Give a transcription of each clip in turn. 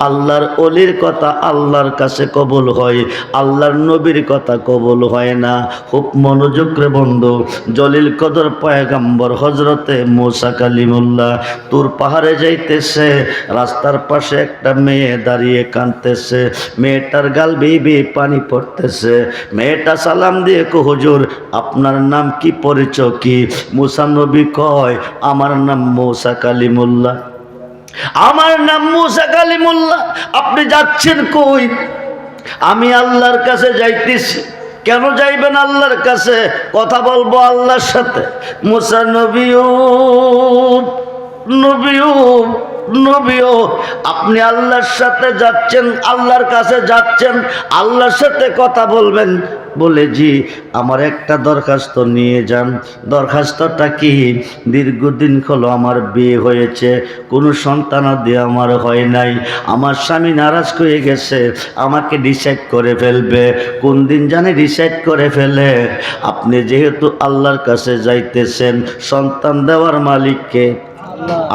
আল্লাহর ওলির কথা আল্লাহর কাছে কবুল হয়, আল্লাহর নবীর কথা কবুল হয় না। খুব মনোযোগ রে বন্ধু। জলিল কদর পয়গম্বর হজরতে মুসা কালিমুল্লাহ তুর পাহাড়ে যাইতেছে, রাস্তার পাশে একটা মেয়ে দাঁড়িয়ে কাঁদতেছে, মেয়েটার গাল বেয়ে বেয়ে পানি পড়তেছে। মেয়েটা সালাম দিয়ে কো হুজুর আপনার নাম কি, পরিচয় কি? মুসা নবী কয় আমার নাম মুসা কালিমুল্লাহ। আমার নাম মুসা কালিমুল্লাহ। আপনি যাচ্ছেন কই? আমি আল্লাহর কাছে যাইতেছি। কেন যাইবেন আল্লাহর কাছে? কথা বলবো আল্লাহর সাথে। মুসা নবীও নবীও নবীও আপনি আল্লাহর সাথে যাচ্ছেন, আল্লাহর কাছে যাচ্ছেন, আল্লাহর সাথে কথা বলবেন। বলে জি, আমার একটা দরখাস্ত নিয়ে যান। দরখাস্তটা কি? দীর্ঘদিন হলো আমার বিয়ে হয়েছে, কোনো সন্তানাদি আমার হয় নাই, আমার স্বামী নারাজ হয়ে গেছে, আমাকে ডিসাইড করে ফেলবে। কোন দিন জানি ডিসাইড করে ফেলে। আপনি যেহেতু আল্লাহর কাছে যাইতেছেন, সন্তান দেওয়ার মালিককে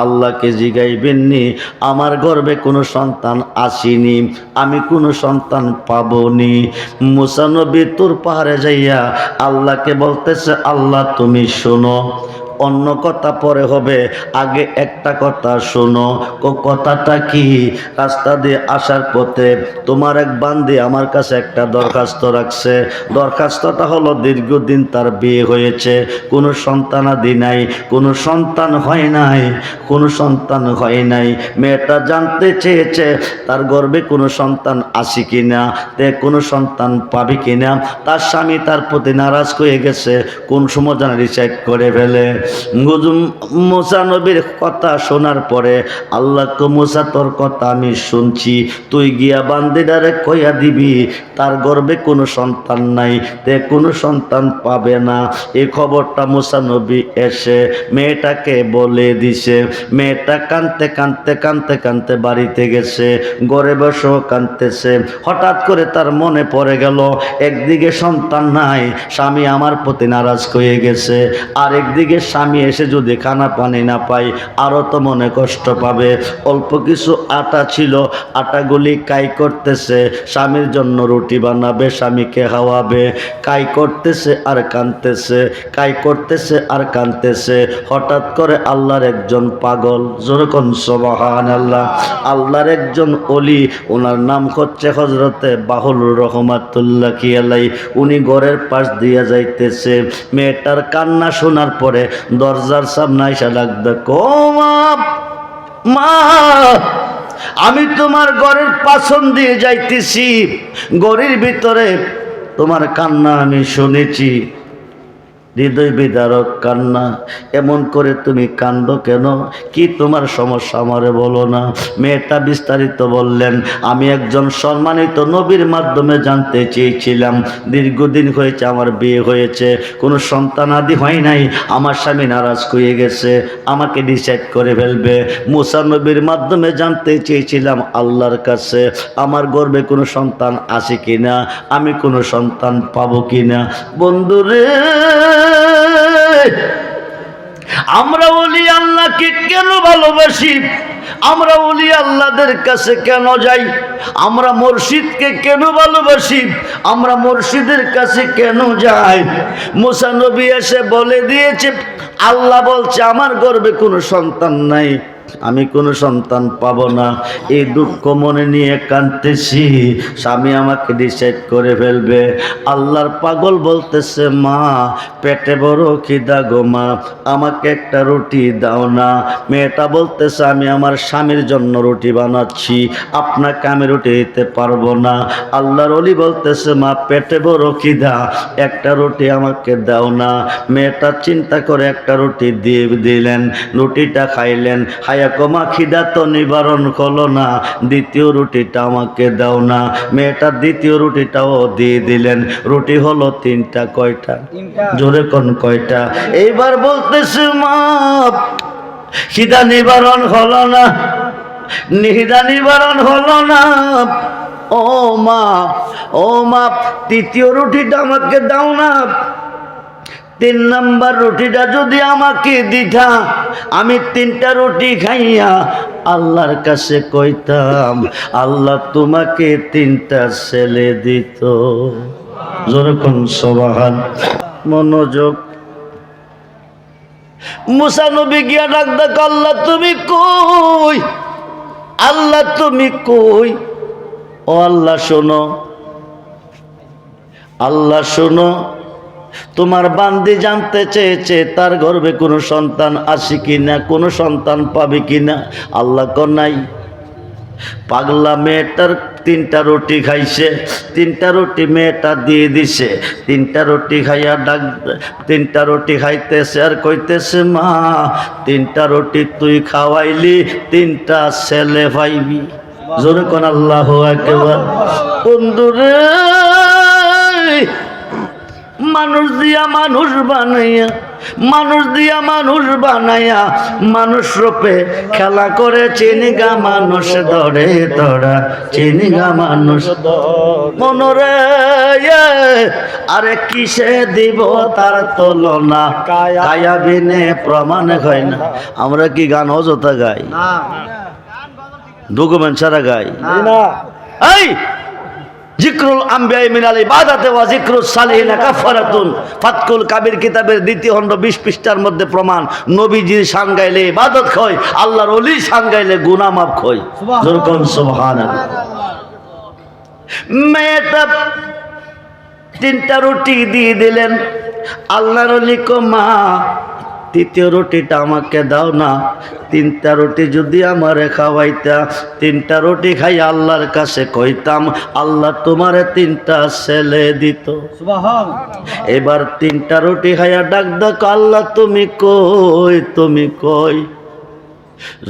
আল্লাহকে জিগাইবেননি আমার গর্ভে কোনো সন্তান আসেনি, আমি কোনো সন্তান পাবনি। মুসা নবী তুর পাহাড়ে যাইয়া আল্লাহকে বলতেছে, আল্লাহ তুমি শোনো, অন্য কথা পরে হবে, আগে একটা কথা শোনো। কথাটা কি? রাস্তা দিয়ে আসার পথে তোমার এক বান্দি আমার কাছে একটা দরখাস্ত রাখছে। দরখাস্তটা হলো দীর্ঘদিন তার বিয়ে হয়েছে, কোনো সন্তানাদি নাই, কোনো সন্তান হয় নাই, কোনো সন্তান হয় নাই। মেয়েটা জানতে চেয়েছে তার গর্ভে কোনো সন্তান আসে কিনা, তে কোনো সন্তান পাবে কিনা। তার স্বামী তার প্রতি নারাজ হয়ে গেছে, কোন সময় যেন ডিসাইড করে ফেলে। মুসা নবীর কথা শোনার পরে আল্লাহ কো মুসা তোর কথা আমি শুনছি, তুই গিয়া বান্দিদারে কইয়া দিবি তার গর্ভে কোনো সন্তান নাই, তে কোনো সন্তান পাবে না। এই খবরটা মুসা নবী এসে মেয়েটাকে বলে দিছে। মেয়েটা কাঁদতে কাঁদতে কাঁদতে কাঁদতে বাড়িতে গেছে, ঘরে বসেও কাঁদতেছে। হঠাৎ করে তার মনে পড়ে গেল একদিকে সন্তান নাই, স্বামী আমার প্রতি নারাজ হয়ে গেছে, আর একদিকে স্বামী এসে যদি খানা পানি না পাই আরও তো মনে কষ্ট পাবে। অল্প কিছু আটা ছিল, আটাগুলি কাই করতেছে, স্বামীর জন্য রুটি বানাবে, স্বামীকে খাওয়াবে। কাই করতেছে আর কাঁদতেছে, কাই করতেছে আর কাঁদতেছে। হঠাৎ করে আল্লাহর একজন পাগল, যেরকম সুবহানাল্লাহ, আল্লাহর একজন ওলি, ওনার নাম হচ্ছে হজরতে বাহুলুর রহমাতুল্লাহ আলাইহি, উনি ঘরের পাশ দিয়ে যাইতেছে। মেয়েটার কান্না শোনার পরে দরজার সামনে এসে ডাকবে, কো মা, আমি তোমার ঘরের পাছন দিয়ে যাইতেছি, ঘরের ভিতরে তোমার কান্না আমি শুনেছি, হৃদয় বিদারক কান্না। এমন করে তুমি কান্দো কেন? কি তোমার সমস্যা আমারে বলো না। মেয়েটা বিস্তারিত বললেন, আমি একজন সম্মানিত নবীর মাধ্যমে জানতে চেয়েছিলাম, দীর্ঘদিন হয়েছে আমার বিয়ে হয়েছে, কোনো সন্তান আদি হয় নাই, আমার স্বামী নারাজ হয়ে গেছে, আমাকে ডিসাইড করে ফেলবে। মুসা নবীর মাধ্যমে জানতে চেয়েছিলাম আল্লাহর কাছে আমার গর্ভে কোনো সন্তান আসে কিনা, আমি কোনো সন্তান পাবো কিনা। বন্ধুরে, আমরা ওলি আল্লাহকে কেন ভালোবাসি? আমরা ওলি আল্লাহদের কাছে কেন যাই? আমরা মুর্শিদকে কেন ভালোবাসি? আমরা মুর্শিদের কাছে কেন যাই? মুসা নবী এসে বলে দিয়েছে, আল্লাহ বলছে আমার গর্ভে কোনো সন্তান নাই, আমি কোনো সন্তান পাব না। এই দুঃখ মনে নিয়ে কাঁদতেছি, স্বামী আমাকে ডিসাইড করে ফেলবে। আল্লাহর পাগল বলতেছে, মা পেটে বড় খিদা গো মা, আমাকে একটা রুটি দাও না। মেয়েটা বলতেছে, আমি আমার স্বামীর জন্য রুটি বানাচ্ছি, আপনাকে আমি রুটি দিতে পারবো না। আল্লাহর ওলি বলতেছে, মা পেটে বড় খিদা, একটা রুটি আমাকে দাও না। মেয়েটা চিন্তা করে একটা রুটি দিয়ে দিলেন, রুটিটা খাইলেন। হায়াকমা খিদা তো নিবারণ হলো না, দ্বিতীয় রুটিটা আমাকে দাও না। মেয়েটা দ্বিতীয় রুটিটাও দিয়ে দিলেন, রুটি হলো তিনটা। কয়টা? জোরে কোন কয়টা? এইবার বলতেছে, মা খিদা নিবারণ হলো না, খিদা নিবারণ হলো না। ও মা, ও মা, তৃতীয় রুটিটা আমাকে দাও না। তিন নাম্বার রুটিটা যদি আমাকে দিতা, আমি তিনটা রুটি খাইয়া আল্লাহর কাছে কইতাম, আল্লাহ তোমাকে তিনটা ছেলে দিত। যেরকম সুবহান। মনোযোগ। মুসা নবী গিয়া ডাক দেখ, আল্লাহ তুমি কই, আল্লাহ তুমি কই। ও আল্লাহ শোনো, আল্লাহ শোনো, তোমার বান্দি জানতে চেয়েছে তার গর্ভে কোনো সন্তান আসে কিনা, কোনো সন্তান পাবে কিনা। আল্লাহ কর নাই। পাগলা মেয়েটার তিনটা রুটি খাইছে, তিনটা রুটি মেয়েটা দিয়ে দিছে। তিনটা রুটি খাইয়া ডাক, তিনটা রুটি খাইতেছে আর কইতেছে, মা তিনটা রুটি তুই খাওয়াইলি, তিনটা ছেলে পাইবি। জোরে কোন আল্লাহু আকবার। বন্ধুরে, মানুষ দিয়া মানুষ বানাইয়া, মানুষ দিয়া মানুষ বানাইয়া মানুষ রূপে খেলা করে চিনিগা মানুষ ধরে তোরা, চিনিগা মানুষ মনরে। আরে কিসে দিব তার তুলনা, কায়া বিনে প্রমাণ হয় না। আমরা কি গান অযথা গাই? ডকুমেন্ট ছাড়া গাই না। এই জিক্রুল আম্বিয়া মিনাল ইবাদাতে ওয়া জিক্রুস সালিহিন কাফারাতুন, ফাতকুল কাবির কিতাবের দ্বিতীয় খণ্ড 20 পৃষ্ঠার মধ্যে প্রমাণ। নবীজির শান গাইলে ইবাদত হয়, আল্লাহর ওলির শান গাইলে গুনাহ মাফ হয়। যেরকম সুবহানাল্লাহ। মেয়েটা তিনটা রুটি দিয়ে দিলেন। আল্লাহর ওলি কো, মা তৃতীয় রুটিটা আমাকে দাও না, তিনটা রুটি যদি আমারে খাওয়াইতা, তিনটা রুটি খাই আল্লাহর কাছে কইতাম, আল্লাহ তোমারে তিনটা ছেলে দিত। এবার তিনটা রুটি খাইয়া ডাক ডাক, আল্লাহ তুমি কই, তুমি কই।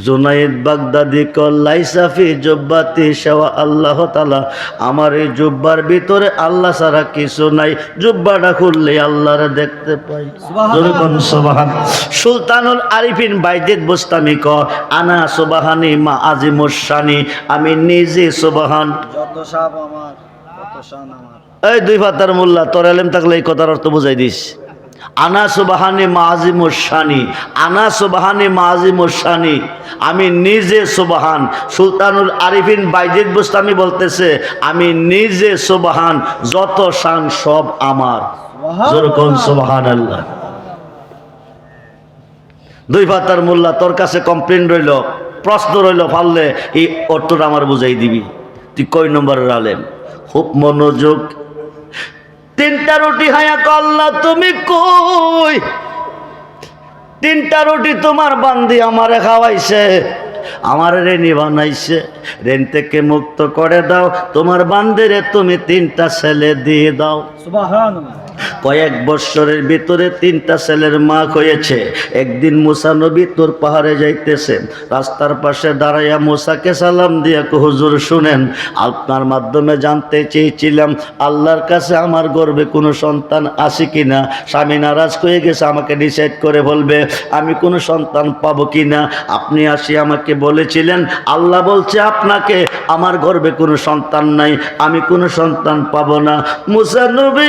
জুনাইদ বাগদাদি কল্লাই সাফি জুব্বাতি শাওয়া, আল্লাহ তাআলা আমার এই জুব্বার ভিতরে আল্লাহ ছাড়া কিছু নাই, জুব্বাটা খুললে আল্লাহরে দেখতে পাই। সুবহান। সুলতানুল আরিফিন বাইজিদ বুস্তামি ক, আনা সুবহানি মা আজিমুশ শানি, আমি নিজে সুবহান। যত সাব আমার তত শান আমার। এই দুই ফাতার মোল্লা, তোর ইলম থাকলে এই কথার অর্থ বুঝাই দিস। আনা সুবহানি মাযিমুশ শানি, আনা সুবহানি মাযিমুশ শানি, আমি নিজে সুবহান। সুলতানুল আরিফিন বাইজিদ বুস্তামি বলতেছে, আমি নিজে সুবহান, যত শান সব আমার। যেরকম সুবহানাল্লাহ। দুই ফাতার মোল্লা, তোর কাছে কমপ্লেন রইল, প্রশ্ন রইল, পারলে এই অর্থটা আমার বুঝাই দিবি। তুই কয় নম্বরের আলেম? খুব মনোযোগ। তিনটা রুটি হায়া আল্লাহ তুমি কই, তিনটা রুটি তোমার বান্দি আমারে খাওয়াইছে, আমার রেনি বানাইছে, রেন থেকে মুক্ত করে দাও, তোমার বান্দিরে তুমি তিনটা ছেলে দিয়ে দাও। সুবহানাল্লাহ। কয়েক বৎসরের ভিতরে তিনটা ছেলের মা হয়েছে। একদিন মুসা নবী তোর পাহাড়ে যাইতেছেন, রাস্তার পাশে দাঁড়াইয়া মুসাকে সালাম দিয়া হুজুর শুনেন, আপনার মাধ্যমে জানতে চেয়েছিলাম আল্লাহর কাছে আমার গর্ভে কোনো সন্তান আছে কিনা। স্বামী নারাজ হয়ে গেছে, আমাকে ডিসাইড করে বলবে আমি কোনো সন্তান পাবো কিনা। আপনি আসি আমাকে বলেছিলেন আল্লাহ বলছে আপনাকে আমার গর্ভে কোনো সন্তান নাই, আমি কোনো সন্তান পাবো না। মুসা নবী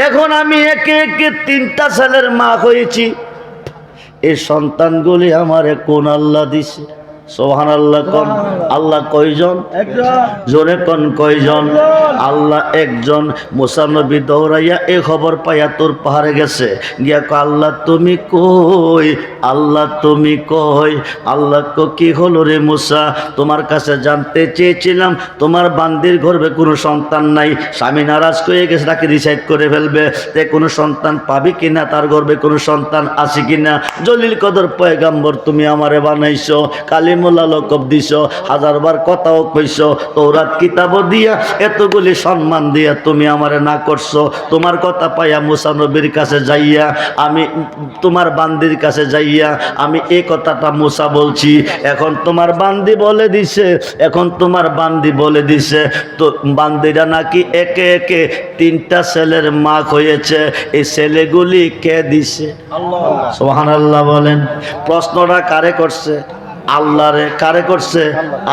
এখন আমি একে একে তিনটা ছেলের মা হয়েছি, এই সন্তানগুলি আমারে কোন আল্লাহ দিছে? সুবহানাল্লাহ। কোন আল্লাহ? কয়জন? জোরে কোন কয়জন? আল্লাহ একজন। মুসা নবী দৌড়াইয়া এই খবর পাইয়া তোর পাহাড়ে গেছে, গিয়া কয় আল্লাহ তুমি কই, আল্লাহ তুমি কই। আল্লাহ কো কি হলো রে মুসা, তোমার কাছে জানতে চেয়েছিলাম তোমার বান্দির গর্ভে কোনো সন্তান নাই, স্বামী নারাজ হয়ে গেছে, তাকে ডিসাইড করে ফেলবে তে কোনো সন্তান পাবি কিনা, তার গর্ভে কোনো সন্তান আছে কিনা। জলিল কদর পয়গাম্বর তুমি আমারে বানাইছো, কালিমুল্লাহ লকব দিছো, হাজারবার কথাও কইছো, তৌরাত কিতাব দিয়া এতগুলি সম্মান দিয়া তুমি আমারে না করছো। তোমার কথা পাইয়া মুসা নবীর কাছে যাইয়া, আমি তোমার বান্দির কাছে যাইয়া আমি এই কথাটা মুসা বলছি। এখন তোমার বান্দি বলে দিছে, এখন তোমার বান্দি বলে দিছে তো বান্দিরা নাকি একে একে তিনটা ছেলের মা হয়েছে। এই ছেলেগুলি কে দিছে? আল্লাহ। সুবহানাল্লাহ বলেন। প্রশ্নটা কারে করছে? আল্লাহরে কারে করছে?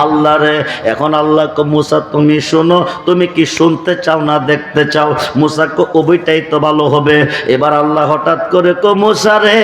আল্লাহরে। এখন আল্লাহ কো মুসা তুমি শোনো, তুমি কি শুনতে চাও না দেখতে চাও? মুসা কো ওইটাই তো ভালো হবে। এবার আল্লাহ হঠাৎ করে কো মুসা রে,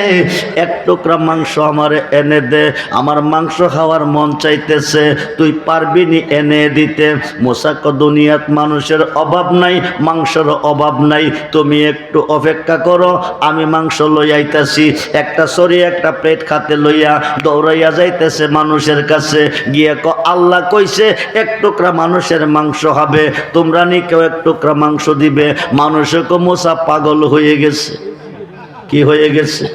এক টুকরা মাংস আমারে এনে দে, আমার মাংস খাওয়ার মন চাইতেছে, তুই পারবি নি এনে দিতে? মুসা কো দুনিয়াত মানুষের অভাব নাই, মাংসের অভাব নাই, তুমি একটু অপেক্ষা করো, আমি মাংস লই আইতাছি। একটা সরি একটা প্লেট খাতে লইয়া দৌড়াইয়া যাইতেছে মানুষের কাছে, গিয়ে ক আল্লাহ কইছে এক টুকরা মানুষের মাংস হবে, তোমরা নি কেউ এক টুকরা মাংস দিবে। মানুষে কো মুসা পাগল হয়ে গেছে। কি হয়ে গেছে?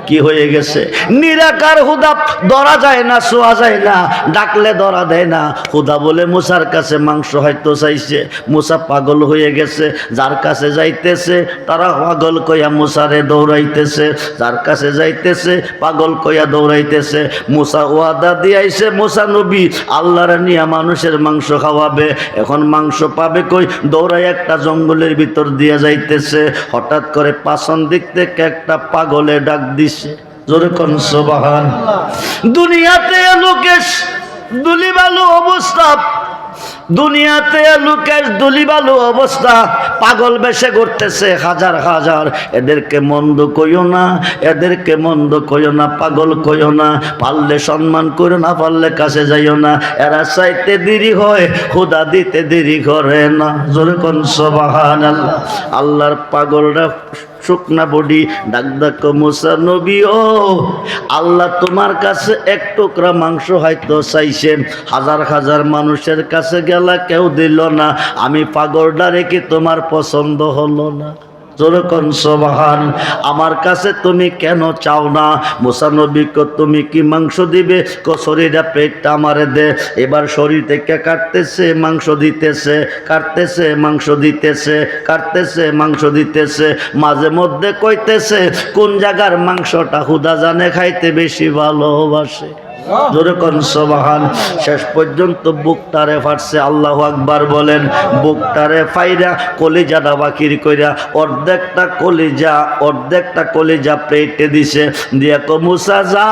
কি হয়ে গেছে? নিরাকার হুদা ধরা যায় না, ছোঁয়া যায় না, ডাকলে ধরা দেয় না। হুদা বলে মুসার কাছে মাংস হয়তো চাইছে, মুসা পাগল হয়ে গেছে। যার কাছে যাইতেছে তারা পাগল কইয়া মুসারে দৌড়াইতেছে, যার কাছে যাইতেছে পাগল কইয়া দৌড়াইতেছে। মুসা ওয়াদা দিয়াইছে, মুসা নবী আল্লাহর নিয়া মানুষের মাংস খাওয়াবে। এখন মাংস পাবে কই? দৌড়াই একটা জঙ্গলের ভিতর দিয়া যাইতেছে। হঠাৎ করে পাছন দিক থেকে একটা পাগলে ডাক দিছে, জোরে কোন সুবহানাল্লাহ। দুনিয়াতে লোকেশ দুলিবালু অবস্থা, দুনিয়াতে লোকেশ দুলিবালু অবস্থা, পাগল বেশে ঘুরতেছে হাজার হাজার। এদেরকে মন্দ কইও না, এদেরকে মন্দ কইও না, পাগল কইও না। পারলে সম্মান করো, না পারলে কাছে যাইও না। এরা চাইতে দেরি হয়, খোদা দিতে দেরি করে না। জোরে কোন সুবহানাল্লাহ। আল্লাহর পাগলরা শুকনা বডি ডাক ডাক মুসা নবী ও আল্লাহ তোমার কাছে এক টুকরা মাংস হয়তো চাইছেন, হাজার হাজার মানুষের কাছে গেলা কেউ দিল না, আমি পাগলটা রেখে তোমার পছন্দ হলো না। যেরকম সুবহান, আমার কাছে তুমি কেন চাও না? মুসা নবী কো তুমি কি মাংস দিবে? কো শরীরটা পেটটা আমারে দে। এবার শরীর থেকে কাটতেছে মাংস দিতেছে, কাটতেছে মাংস দিতেছে, কাটতেছে মাংস দিতেছে। মাঝে মধ্যে কইতেছে কোন জায়গার মাংসটা হুদা জানে খাইতে বেশি ভালোবাসে। জোরে কোন সুবহান। শেষ পর্যন্ত বুকটারে ফাটছে। আল্লাহু আকবার বলেন। বুকটারে ফাইরা কলিজাটা বাকির কইরা অর্ধেকটা কলিজা প্লেটে দিছে, দিয়া কো মুসা যা,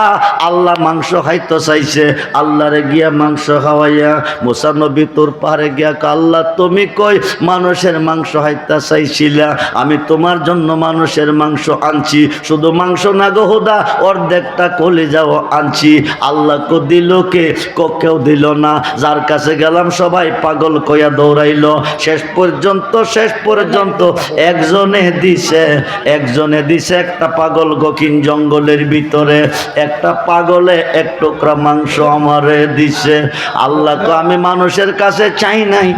আল্লাহ মাংস খাইতে চাইছে, আল্লাহরে গিয়া মাংস খাওয়াইয়া। মুসা নবী তোর পারে গিয়া আল্লাহ তুমি কই মানুষের মাংস খাইতে চাইছিলা, আমি তোমার জন্য মানুষের মাংস আনছি, শুধু মাংস না গো হুদা অর্ধেকটা কলিজাও আনছি। আল্লাহ কো দিল কে? কেউ দিল না। যার কাছে গেলাম সবাই পাগল কইয়া দৌড়াইলো। শেষ পর্যন্ত একজনে দিছে একটা পাগল গকিন জঙ্গলের ভিতরে, একটা পাগলে এক টুকরা মাংস আমারে দিছে। আল্লাহ কো আমি মানুষের কাছে চাই নাই,